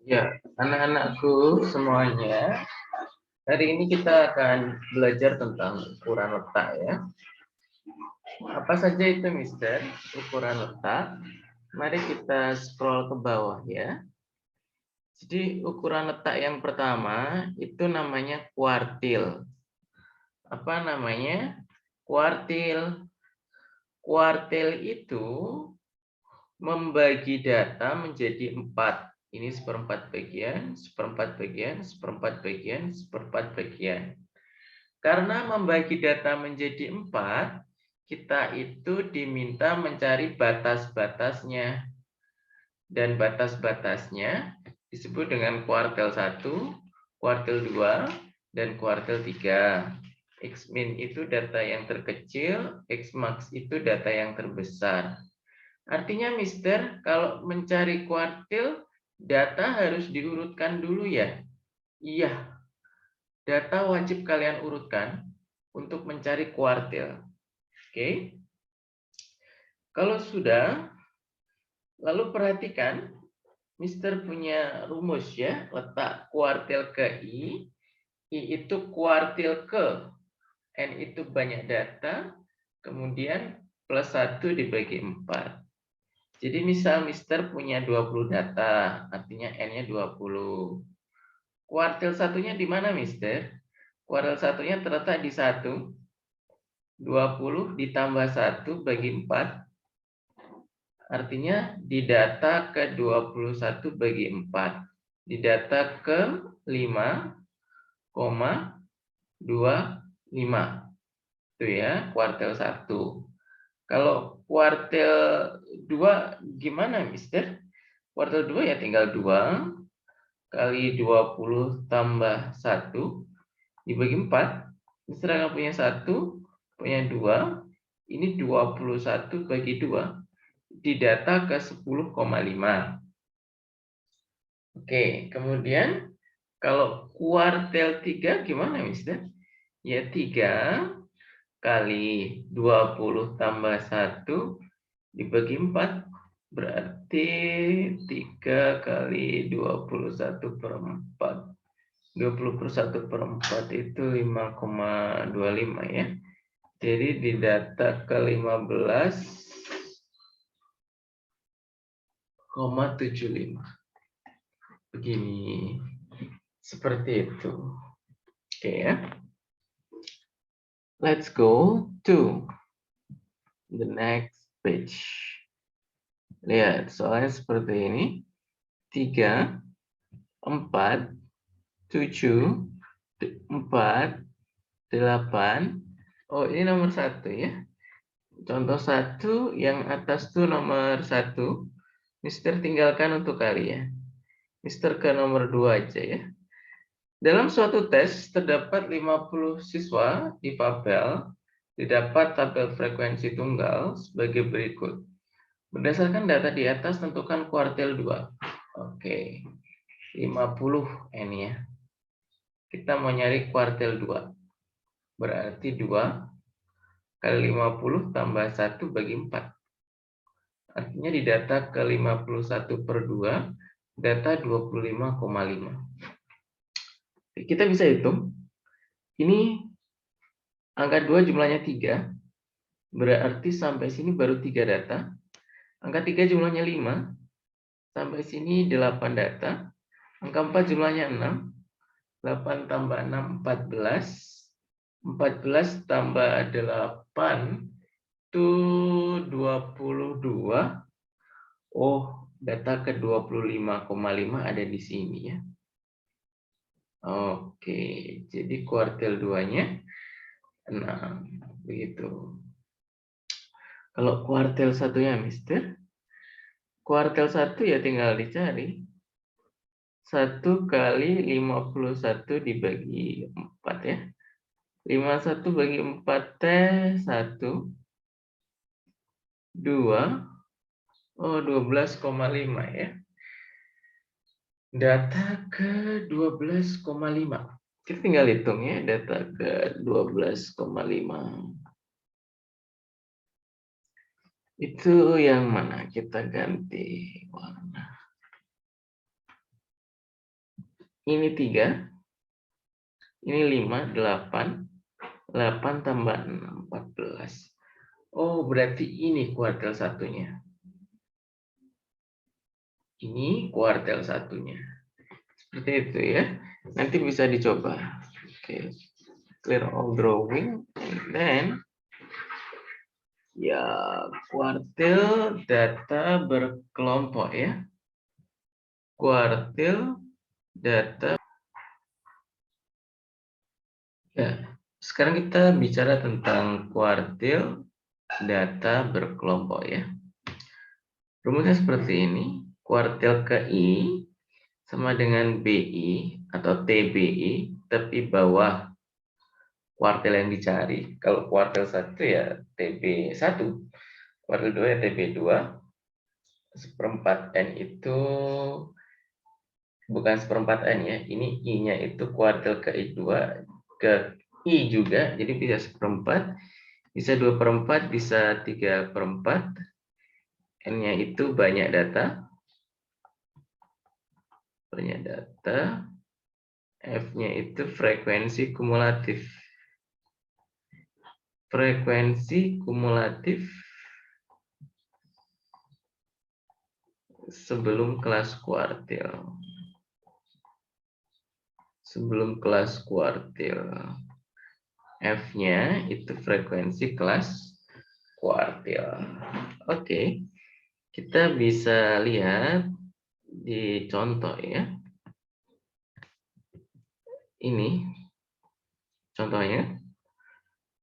Ya, anak-anakku semuanya, hari ini kita akan belajar tentang ukuran letak ya. Apa saja itu, Mister? Ukuran letak. Mari kita scroll ke bawah ya. Jadi ukuran letak yang pertama itu namanya kuartil. Apa namanya? Kuartil. Kuartil itu membagi data menjadi 4. Ini seperempat bagian, seperempat bagian, seperempat bagian, seperempat bagian. Karena membagi data menjadi 4, kita itu diminta mencari batas-batasnya. Dan batas-batasnya disebut dengan kuartil 1, kuartil 2, dan kuartil 3. X-min itu data yang terkecil, X-max itu data yang terbesar. Artinya, Mister, kalau mencari kuartil, data harus diurutkan dulu ya? Iya, data wajib kalian urutkan untuk mencari kuartil. Oke? Kalau sudah, lalu perhatikan, Mister punya rumus ya, letak kuartil ke I itu kuartil ke, N itu banyak data, kemudian plus 1 dibagi 4. Jadi misal Mister punya 20 data, artinya N-nya 20. Kuartil satunya di mana, Mister? Kuartil satunya terletak di 1. 20 ditambah 1 bagi 4. Artinya di data ke 21 bagi 4. Di data ke 5,25. Itu ya, kuartil 1. Kalau kuartil 2 gimana, Mister? Kuartil 2 ya tinggal 2 kali 20 tambah 1 dibagi 4. Mister akan punya 1, punya 2. Ini 21 bagi 2. Di data ke 10,5. Oke, kemudian kalau kuartil 3 gimana, Mister? Ya 3 kali 20 tambah 1 dibagi 4. Berarti 3 kali 21/4. 20/1/4 itu 5,25 ya. Jadi di data ke 15,75. Begini. Seperti itu. Oke ya. Let's go to the next page. Lihat, soalnya seperti ini. 3, 4, 7, 4, 8. Oh, ini nomor 1 ya. Contoh 1, yang atas tuh nomor 1. Mister tinggalkan untuk kalian. Mister ke nomor 2 aja ya. Dalam suatu tes, terdapat 50 siswa di Papel, didapat tabel frekuensi tunggal sebagai berikut. Berdasarkan data di atas, tentukan kuartil 2. Oke, 50 ini ya. Kita mau nyari kuartil 2. Berarti 2 kali 50 tambah 1 bagi 4. Artinya di data ke 51/2, data 25,5. Kita bisa hitung. Ini angka 2 jumlahnya 3. Berarti sampai sini baru 3 data. Angka 3 jumlahnya 5. Sampai sini 8 data. Angka 4 jumlahnya 6. 8 tambah 6, 14. 14 tambah 8 itu 22. Oh, data ke 25,5 ada di sini ya. Oke, jadi kuartil 2-nya 6. Begitu. Kalau kuartil 1-nya, Mister, kuartil 1 ya tinggal dicari. 1 kali 51 dibagi 4 ya. 51 bagi 4 teh 1. 2. Oh, 12,5 ya. Data ke 12,5. Kita tinggal hitung ya, data ke 12,5. Itu yang mana? Kita ganti warna. Ini 3, ini 5, 8. 8 tambah 6, 14. Oh, berarti ini kuartil satunya. Ini kuartil satunya. Seperti itu ya. Nanti bisa dicoba. Oke. Clear all drawing. And then, ya, kuartil data berkelompok ya. Kuartil data. Ya, sekarang kita bicara tentang kuartil data berkelompok ya. Rumusnya seperti ini. Kuartil ke I sama dengan BI atau TBI, tapi bawah kuartil yang dicari. Kalau kuartil 1 ya TB1, kuartil 2 ya TB2, seperempat N itu bukan seperempat N ya, ini I-nya itu kuartil ke I2 ke I juga, jadi bisa seperempat, bisa 2/4, bisa 3/4. N-nya itu banyak data, F-nya itu frekuensi kumulatif. Frekuensi kumulatif sebelum kelas kuartil. Sebelum kelas kuartil. F-nya itu frekuensi kelas kuartil. Oke, kita bisa lihat di contoh ya. Ini contohnya.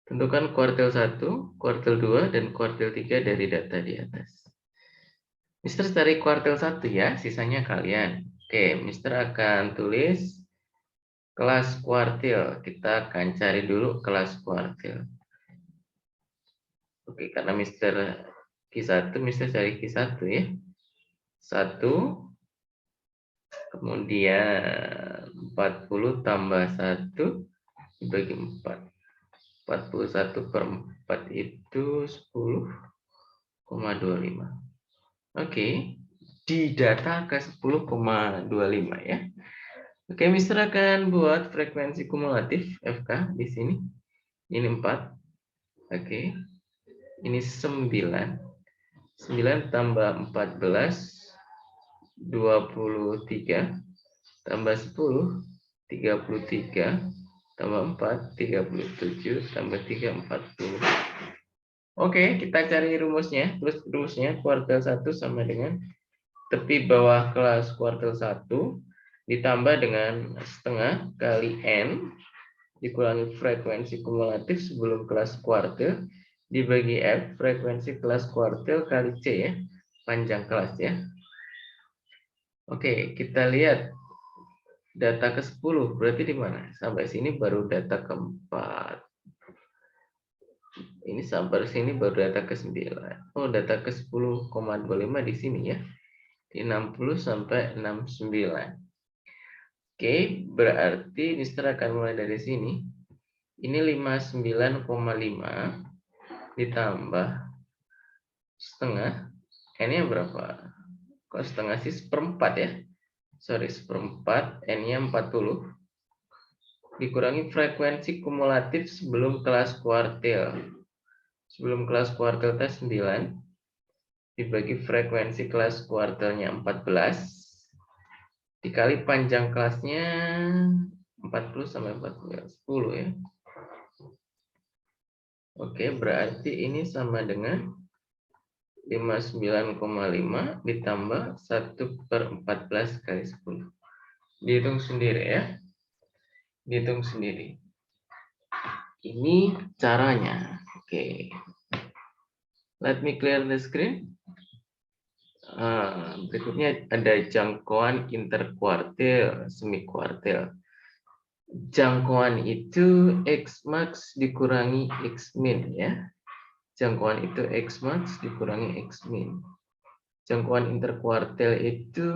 Tentukan kuartil 1, kuartil 2, dan kuartil 3 dari data di atas. Mister cari kuartil 1 ya, sisanya kalian. Oke, Mister akan tulis kelas kuartil. Kita akan cari dulu kelas kuartil. Oke, karena Mister Q1, Mister cari Q1 ya. 1, kemudian 40 tambah 1 dibagi 4. 41/4 itu 10,25. Oke, di data ke 10,25 ya. Oke, Mister akan buat frekuensi kumulatif FK di sini. Ini 4. Oke. Ini 9. 9 tambah 14 23 tambah 10 33 tambah 4 37 tambah 3 40. Oke, kita cari rumusnya. Terus rumusnya kuartil 1 sama dengan tepi bawah kelas kuartil 1 ditambah dengan setengah kali N dikurangi frekuensi kumulatif sebelum kelas kuartil dibagi F frekuensi kelas kuartil kali C ya, panjang kelas ya. Oke, kita lihat data ke-10 berarti di mana? Sampai sini baru data ke-4. Ini sampai sini baru data ke-9. Oh, data ke-10,25 di sini ya. Di 60 sampai 69. Oke, berarti Mister akan mulai dari sini. Ini 59,5 ditambah setengah. N-nya berapa? Kok setengah sih? Seperempat ya. Sorry, seperempat. N-nya 40. Dikurangi frekuensi kumulatif sebelum kelas kuartil. Sebelum kelas kuartil tes 9. Dibagi frekuensi kelas kuartilnya 14. Dikali panjang kelasnya 40 sampai 40, 10 ya. Oke, berarti ini sama dengan 59,5 ditambah 1/14 kali 10. Dihitung sendiri ya. Dihitung sendiri. Ini caranya. Oke. Let me clear the screen. Berikutnya ada jangkauan interkuartil, semikuartil. Jangkauan itu X max dikurangi X min ya. Jangkauan itu X max dikurangi X min. Jangkauan interkuartil itu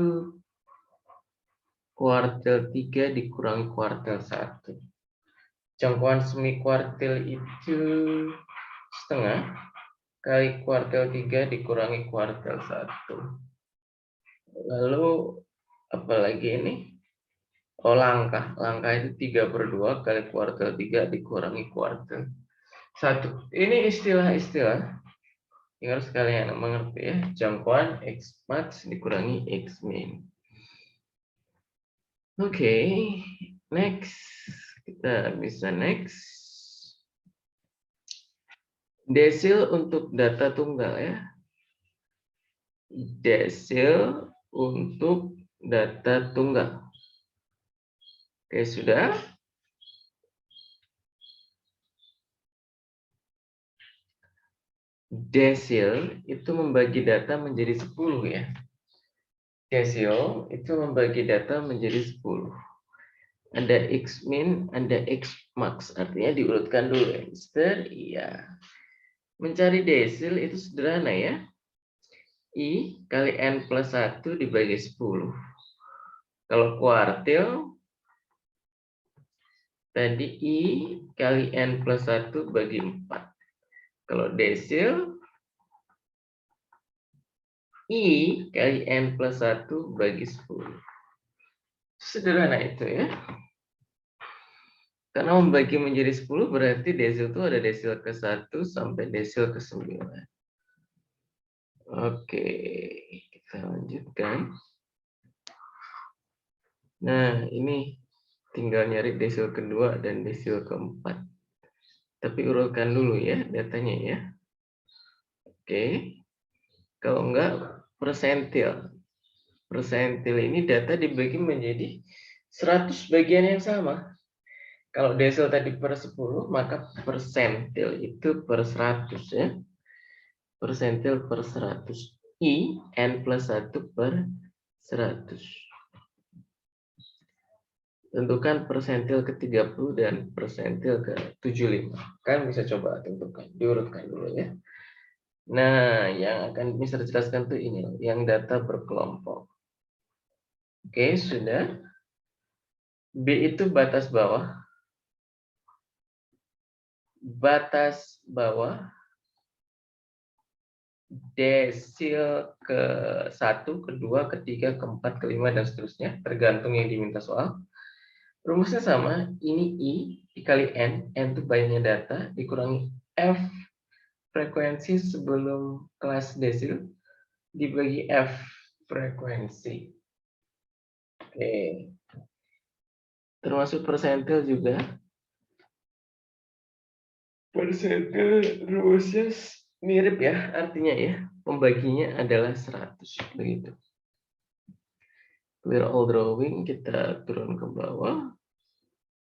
kuartil 3 dikurangi kuartil 1. Jangkauan semikuartil itu setengah kali kuartil 3 dikurangi kuartil 1. Lalu apalagi ini? Oh, langkah. Langkah itu 3/2 kali kuartil 3 dikurangi kuartil 1. Ini istilah-istilah yang harus kalian mengerti ya. Jangkauan X max dikurangi X min. Oke, next. Kita bisa next. Desil untuk data tunggal ya. Desil untuk data tunggal. Oke, sudah. Desil itu membagi data menjadi 10 ya. Desil itu membagi data menjadi 10. Ada X min, ada X max. Artinya diurutkan dulu ya, Mister. Iya. Mencari desil itu sederhana ya. I kali N plus 1 dibagi 10. Kalau kuartil, tadi I kali N plus 1 bagi 4. Kalau desil, I kali N plus 1 bagi 10. Sederhana itu ya. Karena membagi menjadi 10 berarti desil itu ada desil ke-1 sampai desil ke-9. Oke, kita lanjutkan. Nah, ini tinggal nyari desil kedua dan desil keempat. Tapi urutkan dulu ya datanya ya. Oke. Kalau enggak persentil. Persentil ini data dibagi menjadi 100 bagian yang sama. Kalau desil tadi per 10, maka persentil itu per 100 ya. Persentil per 100. I, N plus 1 per 100. Tentukan persentil ke-30 dan persentil ke-75. Kalian bisa coba tentukan, diurutkan dulu ya. Nah, yang akan bisa dijelaskan tuh ini, yang data berkelompok. Oke, sudah. B itu batas bawah. Batas bawah. Desil ke-1, ke-2, ke-3, ke-4, ke-5, dan seterusnya. Tergantung yang diminta soal. Rumusnya sama, ini I dikali N itu banyaknya data, dikurangi F frekuensi sebelum kelas desil, dibagi F frekuensi. Oke. Termasuk persentil juga. Persentil rumusnya mirip ya, artinya ya, pembaginya adalah 100, begitu. Clear all drawing, kita turun ke bawah.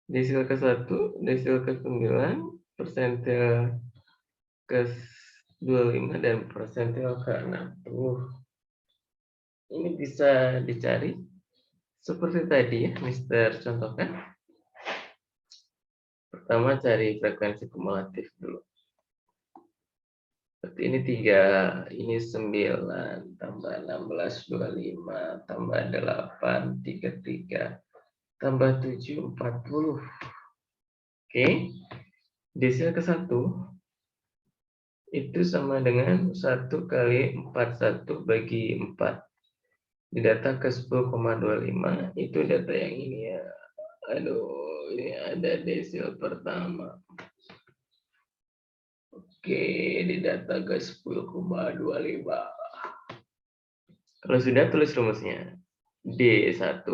Desil ke-1, desil ke-9, persentil ke-25, dan persentil ke-60. Ini bisa dicari seperti tadi ya, Mister contohkan. Pertama cari frekuensi kumulatif dulu. Seperti ini 3, ini 9, tambah 16, 25, tambah 8, 33, tambah 7, 40. Oke, desil ke-1 itu sama dengan 1 kali 41 bagi 4. Di data ke 10,25 itu data yang ini ya. Aduh, ini ada desil pertama. Oke, di data ke 10,25. Kalau sudah, tulis rumusnya. D1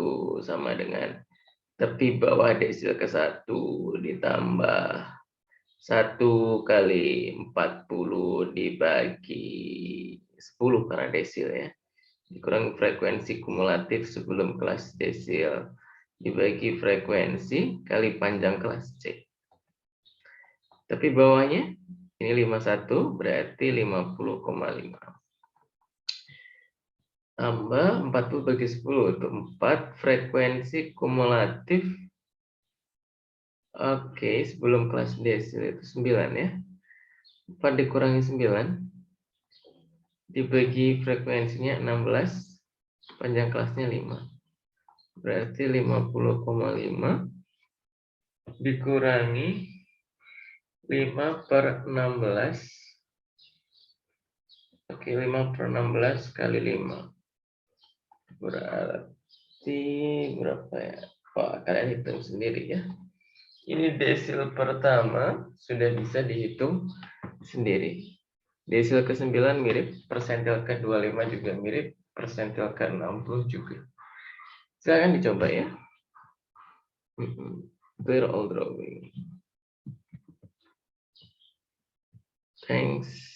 sama dengan tepi bawah desil ke-1 ditambah 1 kali 40 dibagi 10 karena desil ya. Dikurangi frekuensi kumulatif sebelum kelas desil dibagi frekuensi kali panjang kelas C. Tapi bawahnya ini 51 berarti 50,5. Tambah 40 bagi 10 itu 4 frekuensi kumulatif. Oke, sebelum kelas desil itu 9 ya. 4 dikurangi 9 dibagi frekuensinya 16, panjang kelasnya 5. Berarti 50,5 dikurangi 5/16. Oke, 5/16 kali 5. Berarti berapa ya? Wah, kalian hitung sendiri ya. Ini desil pertama sudah bisa dihitung sendiri. Desil ke-9 mirip, persentil ke-25 juga mirip, persentil ke-60 juga. Silakan dicoba ya. Clear all drawing. Thanks.